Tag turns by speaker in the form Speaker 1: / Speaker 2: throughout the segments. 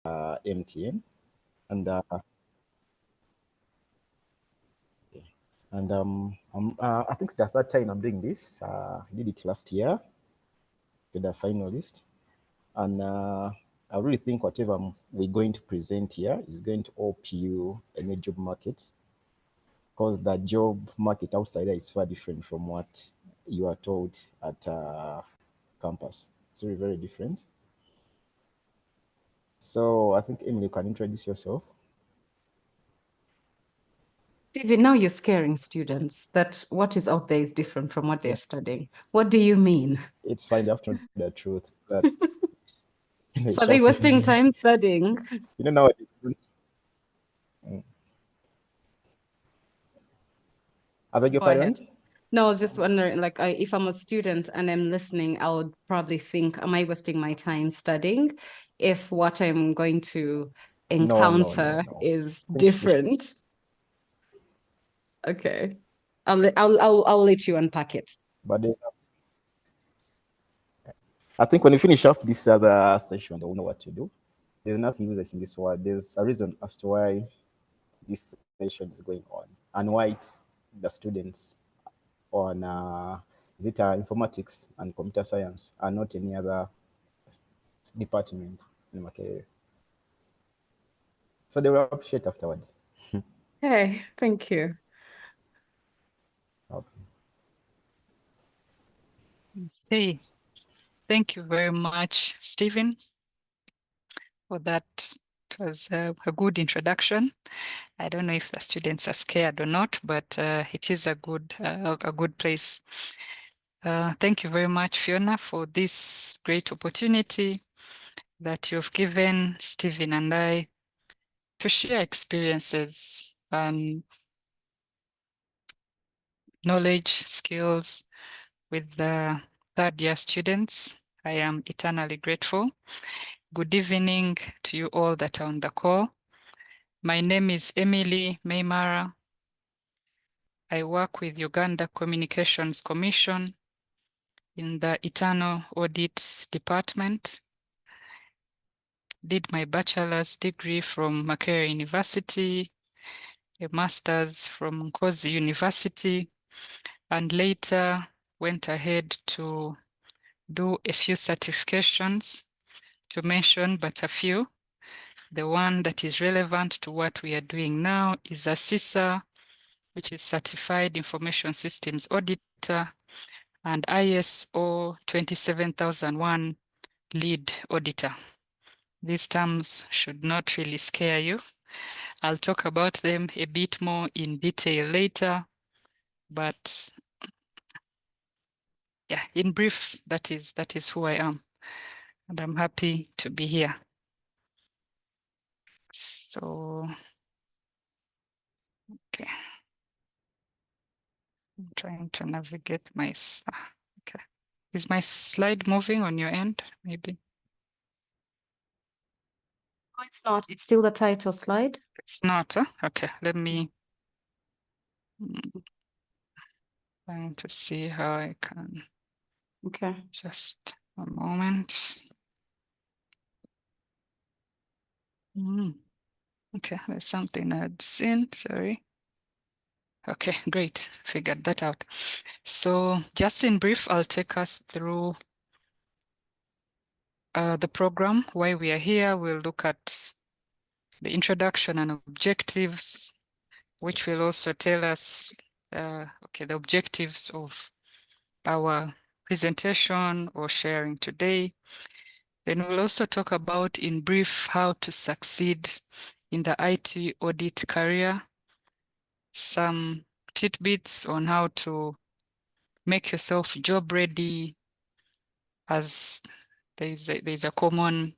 Speaker 1: MTN, and I think the third time I'm doing this. I did it last year to the finalist, and I really think whatever we're going to present here is going to help you in the job market, because the job market outside there is far different from what you are taught at campus. It's very, very different. So I think, Emily, you can introduce yourself.
Speaker 2: Stephen, now you're scaring students that what is out there is different from what they're studying. What do you mean?
Speaker 1: It's fine, they have to know the truth. But
Speaker 2: So are they wasting time studying?
Speaker 1: you know, nowadays, I beg your
Speaker 2: Go
Speaker 1: pardon?
Speaker 2: ahead. No, I was just wondering, like, if I'm a student and I'm listening, I would probably think, am I wasting my time studying if what I'm going to encounter
Speaker 1: No.
Speaker 2: is
Speaker 1: I think
Speaker 2: different? Okay. I'll let you unpack it.
Speaker 1: but I think when you finish off this other session, they'll know what to do. There's nothing useless in this world. There's a reason as to why this session is going on and why it's the students on is it informatics and computer science and not any other department in my career. So they will appreciate afterwards.
Speaker 2: Hey, thank you.
Speaker 1: Okay.
Speaker 3: Hey, thank you very much, Stephen, for that. It was a good introduction. I don't know if the students are scared or not, but it is a good place. Thank you very much, Fiona, for this great opportunity that you've given Stephen and I to share experiences and knowledge, skills with the third-year students. I am eternally grateful. Good evening to you all that are on the call. My name is Emily Maimara. I work with Uganda Communications Commission in the Internal Audit Department. Did my bachelor's degree from Makerere University, a master's from Nkozi University, and later went ahead to do a few certifications, to mention but a few. The one that is relevant to what we are doing now is a CISA, which is Certified Information Systems Auditor, and ISO 27001 Lead Auditor. These terms should not really scare you. I'll talk about them a bit more in detail later, but yeah, in brief, that is who I am, and I'm happy to be here. So, okay. I'm trying to navigate my, okay. Is my slide moving on your end? Maybe.
Speaker 2: No, it's not. It's still the title slide.
Speaker 3: It's not, huh? Okay, let me, trying to see how I can.
Speaker 2: Okay.
Speaker 3: Just a moment. Okay, there's something I'd seen, sorry. Okay, great, figured that out. So just in brief, I'll take us through the program, why we are here. We'll look at the introduction and objectives, which will also tell us okay, the objectives of our presentation or sharing today. Then we'll also talk about in brief how to succeed in the IT audit career, some tidbits on how to make yourself job ready, as there's a common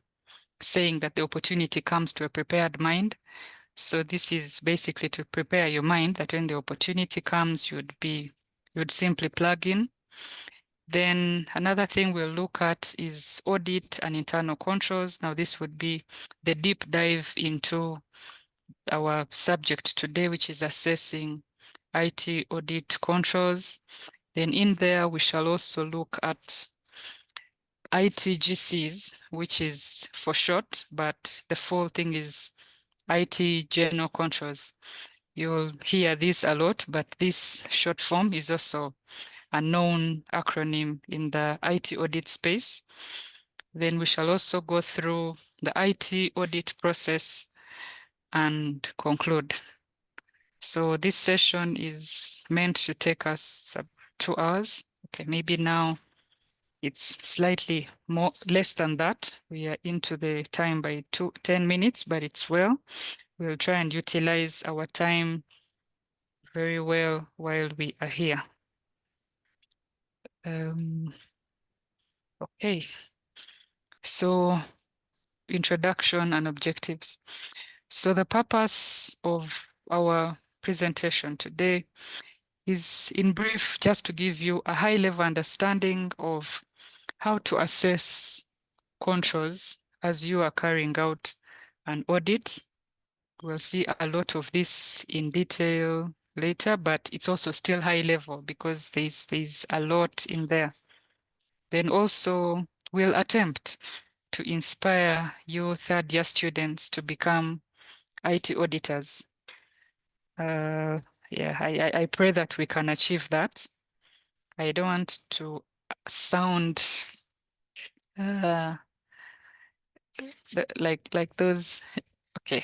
Speaker 3: saying that the opportunity comes to a prepared mind. So this is basically to prepare your mind that when the opportunity comes, you'd simply plug in. Then another thing we'll look at is audit and internal controls. Now this would be the deep dive into our subject today, which is assessing IT audit controls. Then in there, we shall also look at ITGCs, which is for short, but the full thing is IT General Controls. You'll hear this a lot, but this short form is also a known acronym in the IT audit space. Then we shall also go through the IT audit process and conclude. So this session is meant to take us 2 hours. Okay, maybe now it's slightly less than that. We are into the time by 10 minutes, but it's well. We'll try and utilize our time very well while we are here. Okay, so introduction and objectives. So the purpose of our presentation today is, in brief, just to give you a high-level understanding of how to assess controls as you are carrying out an audit. We'll see a lot of this in detail later, but it's also still high level because there's a lot in there. Then also we'll attempt to inspire your third-year students to become IT auditors. Yeah, I pray that we can achieve that. I don't want to sound like those, okay,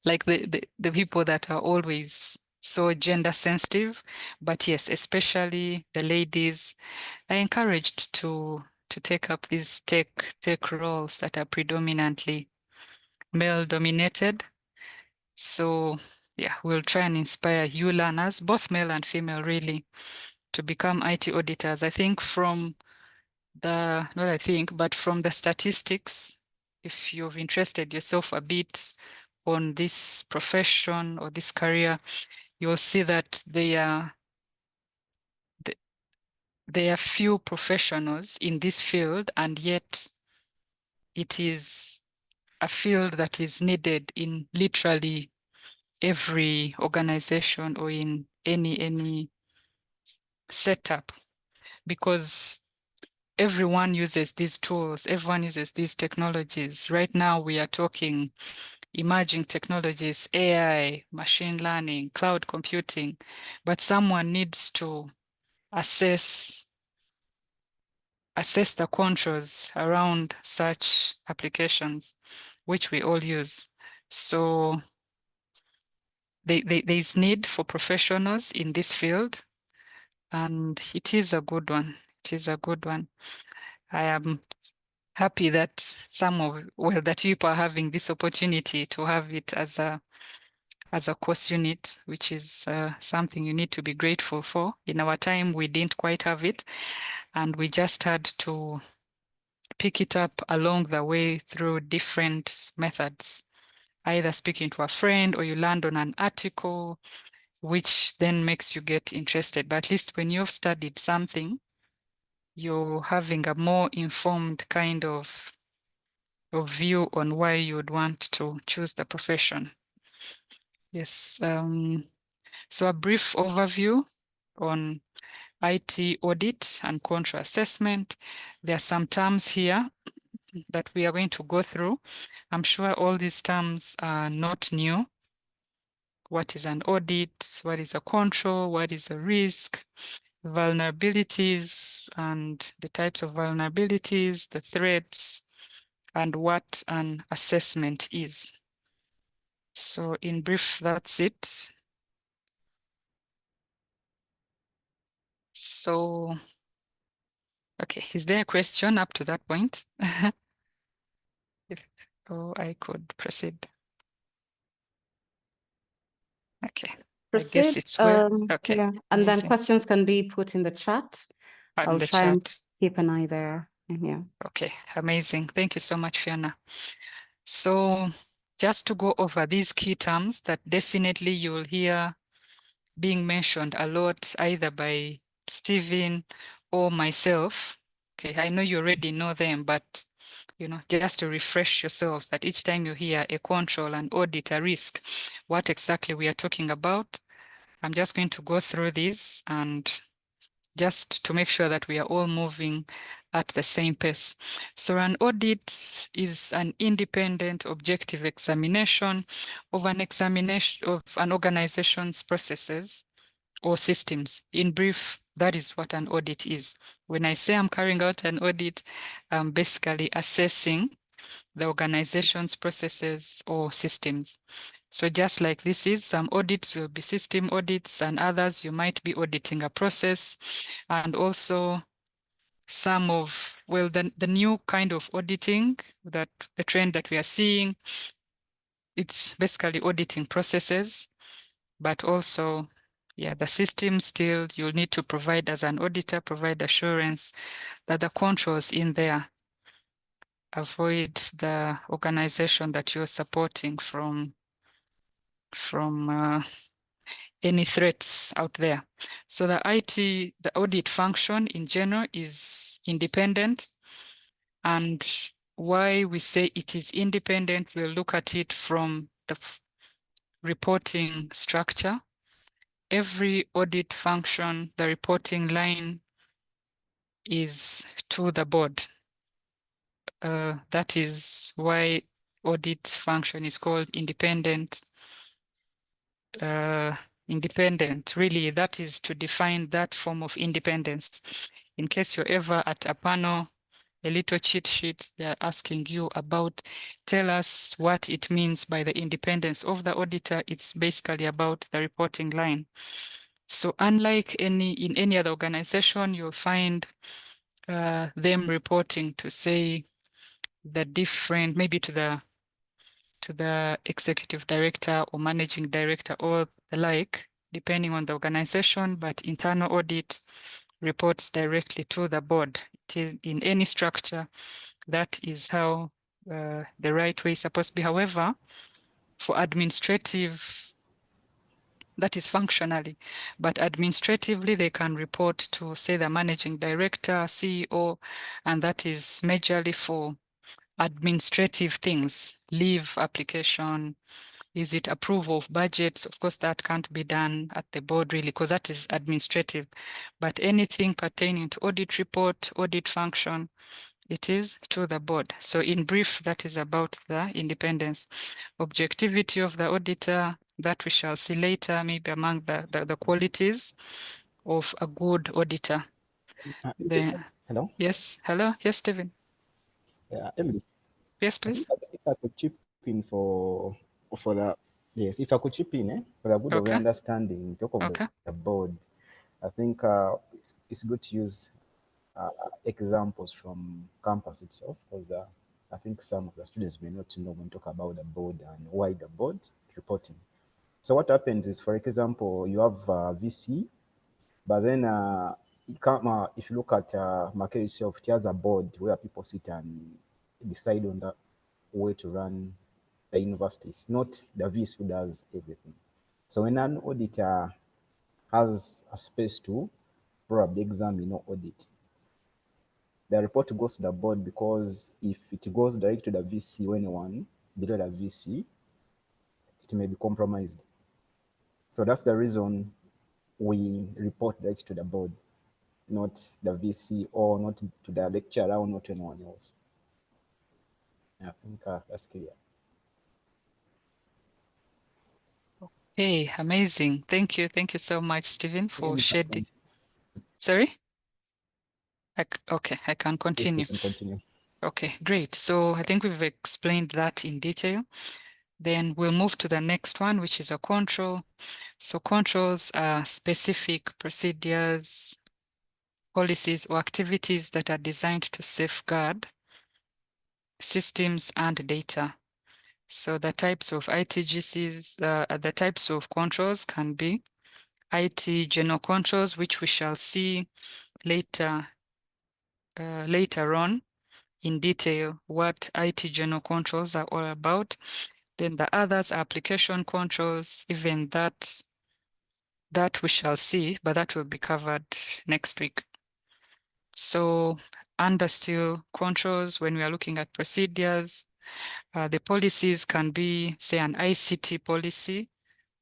Speaker 3: like the people that are always so gender sensitive, but yes, especially the ladies are encouraged to take up these tech roles that are predominantly male dominated. So yeah, we'll try and inspire you learners, both male and female really, to become IT auditors. I think from not I think, but from the statistics, if you've interested yourself a bit on this profession or this career, you'll see that there are few professionals in this field, and yet it is a field that is needed in literally every organization or in any setup, because everyone uses these tools, everyone uses these technologies. Right now we are talking emerging technologies, AI, machine learning, cloud computing, but someone needs to assess the controls around such applications, which we all use. So there's need for professionals in this field, and it is a good one. It is a good one. I am happy that that you are having this opportunity to have it as a course unit, which is something you need to be grateful for. In our time, we didn't quite have it, and we just had to pick it up along the way through different methods, either speaking to a friend or you land on an article, which then makes you get interested. But at least when you've studied something, you're having a more informed kind of view on why you would want to choose the profession. Yes. So a brief overview on IT audit and control assessment. There are some terms here that we are going to go through. I'm sure all these terms are not new. What is an audit? What is a control? What is a risk? Vulnerabilities and the types of vulnerabilities, the threats, and what an assessment is. So in brief, that's it. So, okay, is there a question up to that point? I could proceed. Okay.
Speaker 2: Proceed.
Speaker 3: I guess it's well. Okay.
Speaker 2: Yeah, and then questions can be put in the chat. I'll try and keep an eye there. Yeah.
Speaker 3: Okay, amazing. Thank you so much, Fiona. So just to go over these key terms that definitely you'll hear being mentioned a lot, either by Stephen or myself. Okay, I know you already know them, but just to refresh yourselves that each time you hear a control, an audit, a risk, what exactly we are talking about. I'm just going to go through these and just to make sure that we are all moving at the same pace. So an audit is an independent, objective examination of an organization's processes or systems. In brief, that is what an audit is. When I say I'm carrying out an audit, I'm basically assessing the organization's processes or systems. So just like this is, some audits will be system audits and others you might be auditing a process, and also some of, well, the new kind of auditing, that the trend that we are seeing, it's basically auditing processes, but also, yeah, the system still, you'll need to provide, as an auditor, provide assurance that the controls in there avoid the organization that you're supporting from any threats out there. So the audit function in general is independent. And why we say it is independent, we'll look at it from the reporting structure. Every audit function, the reporting line is to the board. That is why audit function is called independent. Independent, really, that is to define that form of independence. In case you're ever at a panel, a little cheat sheet, they're asking you about, tell us what it means by the independence of the auditor. It's basically about the reporting line. So unlike in any other organization, you'll find them reporting to, say, the different, maybe to the executive director or managing director or the like, depending on the organization, but internal audit reports directly to the board. In any structure, that is how the right way is supposed to be. However, for administrative, that is functionally, but administratively, they can report to, say, the managing director, CEO, and that is majorly for administrative things, leave application. Is it approval of budgets? Of course, that can't be done at the board really, because that is administrative. But anything pertaining to audit report, audit function, it is to the board. So in brief, that is about the independence. Objectivity of the auditor, that we shall see later, maybe among the qualities of a good auditor.
Speaker 1: Hello?
Speaker 3: Yes, hello? Yes, Stephen?
Speaker 1: Yeah, Emily.
Speaker 3: Yes,
Speaker 1: I think
Speaker 3: please.
Speaker 1: if I could chip in for the yes, if I could chip in for the good of the
Speaker 3: Okay,
Speaker 1: understanding, talk of
Speaker 3: okay.
Speaker 1: the board. I think it's good to use examples from campus itself, because I think some of the students may not know when we talk about the board and why the board reporting. So what happens is, for example, you have VC, but then if you look at Market itself, it has a board where people sit and decide on the way to run the university. It's not the VC who does everything. So when an auditor has a space to probably examine or audit, the report goes to the board, because if it goes direct to the VC or anyone below the VC, it may be compromised. So that's the reason we report direct to the board, not the VC or not to the lecturer or not to anyone else. I think that's clear.
Speaker 3: Hey, amazing. Thank you. Thank you so much, Stephen, for shedding. Sorry? Okay, I can continue.
Speaker 1: Yes, you can continue.
Speaker 3: Okay, great. So I think we've explained that in detail. Then we'll move to the next one, which is a control. So controls are specific procedures, policies, or activities that are designed to safeguard systems and data. So the types of ITGCs, the types of controls can be IT general controls, which we shall see later on in detail what IT general controls are all about. Then the others are application controls, even that we shall see, but that will be covered next week. So under still controls, when we are looking at procedures, the policies can be, say, an ICT policy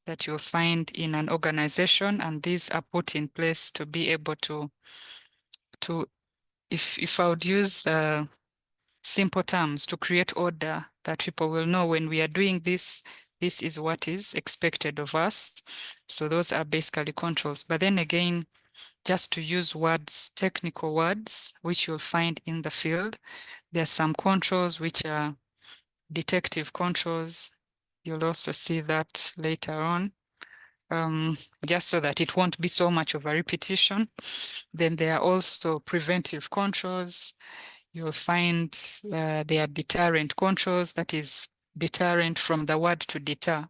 Speaker 3: that you'll find in an organization, and these are put in place to be able to if I would use simple terms to create order that people will know when we are doing this, this is what is expected of us. So those are basically controls. But then again, just to use words, technical words, which you'll find in the field, there are some controls which are detective controls. You'll also see that later on, just so that it won't be so much of a repetition. Then there are also preventive controls. You'll find there are deterrent controls, that is deterrent from the word to deter,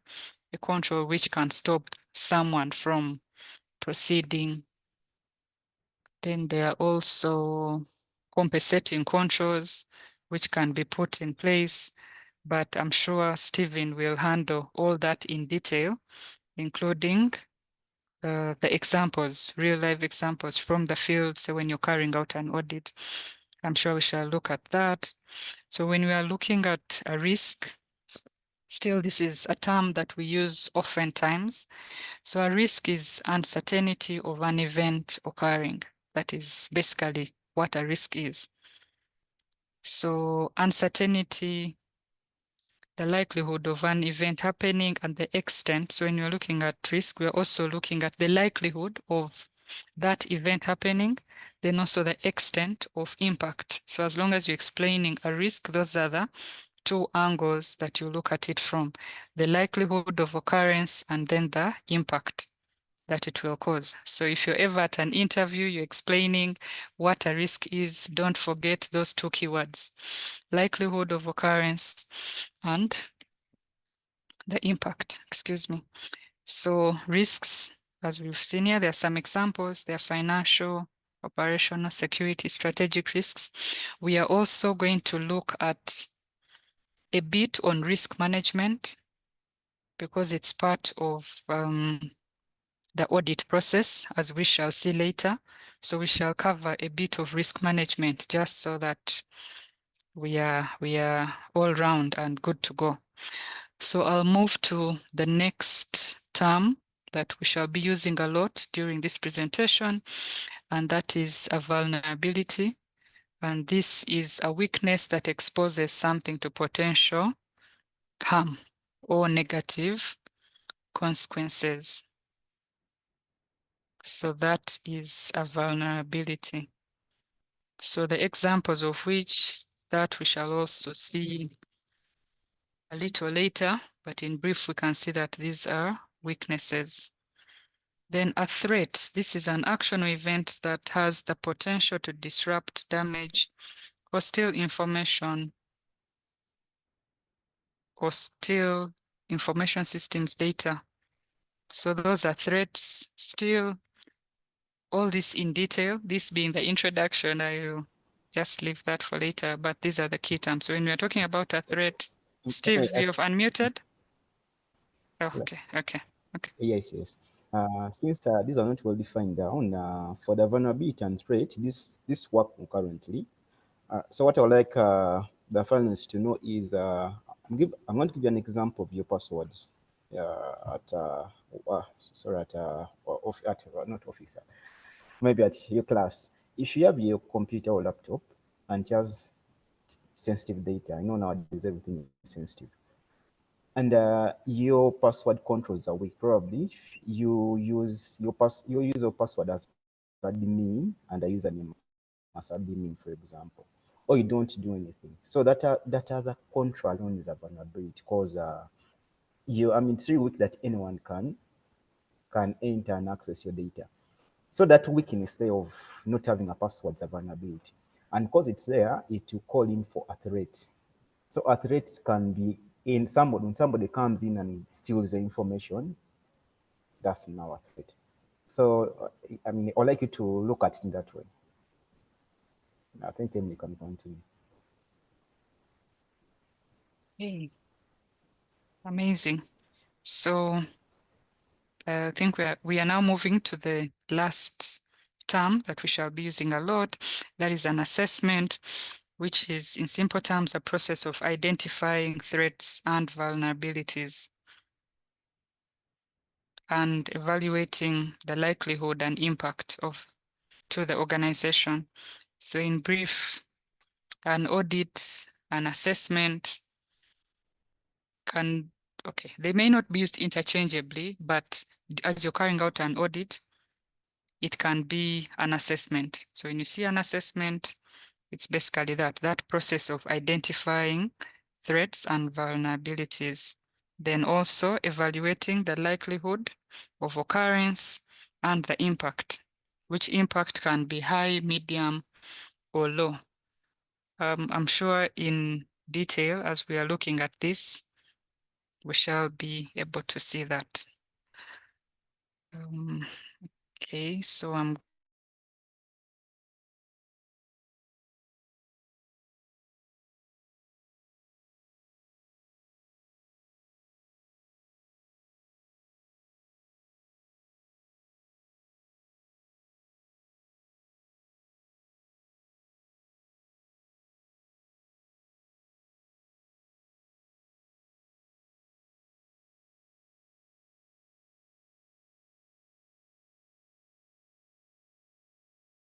Speaker 3: a control which can stop someone from proceeding. Then there are also compensating controls which can be put in place, but I'm sure Stephen will handle all that in detail, including the examples, real life examples from the field. So when you're carrying out an audit, I'm sure we shall look at that. So when we are looking at a risk, still this is a term that we use oftentimes. So a risk is uncertainty of an event occurring. That is basically what a risk is. So uncertainty, the likelihood of an event happening and the extent. So when you're looking at risk, we're also looking at the likelihood of that event happening, then also the extent of impact. So as long as you're explaining a risk, those are the two angles that you look at it from: the likelihood of occurrence and then the impact that it will cause. So if you're ever at an interview, you're explaining what a risk is, don't forget those two keywords: likelihood of occurrence and the impact, excuse me. So risks, as we've seen here, there are some examples. There are financial, operational, security, strategic risks. We are also going to look at a bit on risk management because it's part of the audit process, as we shall see later. So we shall cover a bit of risk management just so that we are all round and good to go. So I'll move to the next term that we shall be using a lot during this presentation, and that is a vulnerability. And this is a weakness that exposes something to potential harm or negative consequences. So that is a vulnerability. So the examples of which that we shall also see a little later, but in brief, we can see that these are weaknesses. Then a threat. This is an action or event that has the potential to disrupt, damage, or steal information, or steal information systems data. So those are threats. Still, all this in detail, this being the introduction, I will just leave that for later, but these are the key terms. So when we're talking about a threat, Steve, you've unmuted? Oh,
Speaker 1: Yeah.
Speaker 3: okay.
Speaker 1: Yes, yes. Since these are not well defined down, for the vulnerability and threat, this work concurrently. So what I would like the finalists to know is I'm going to give you an example of your passwords not officer, maybe at your class. If you have your computer or laptop and it has sensitive data, I know nowadays everything is sensitive, and your password controls are weak. Probably you use your user password as admin and a username as admin, for example, or you don't do anything. So that other control alone is a vulnerability because it's really weak that anyone can enter and access your data. So that weakness there of not having a password is a vulnerability, and because it's there, it will call in for a threat. So a threat can be in somebody, when somebody comes in and steals the information, that's now a threat. So, I'd like you to look at it in that way. I think Emily can continue.
Speaker 3: Hey, amazing. So I think we are now moving to the last term that we shall be using a lot. That is an assessment, which is in simple terms a process of identifying threats and vulnerabilities and evaluating the likelihood and impact to the organization. So in brief, an audit, an assessment can, okay, they may not be used interchangeably, but as you're carrying out an audit, it can be an assessment. So when you see an assessment, it's basically that process of identifying threats and vulnerabilities, then also evaluating the likelihood of occurrence and the impact, which impact can be high, medium, or low. I'm sure in detail, as we are looking at this, we shall be able to see that. Okay, so I'm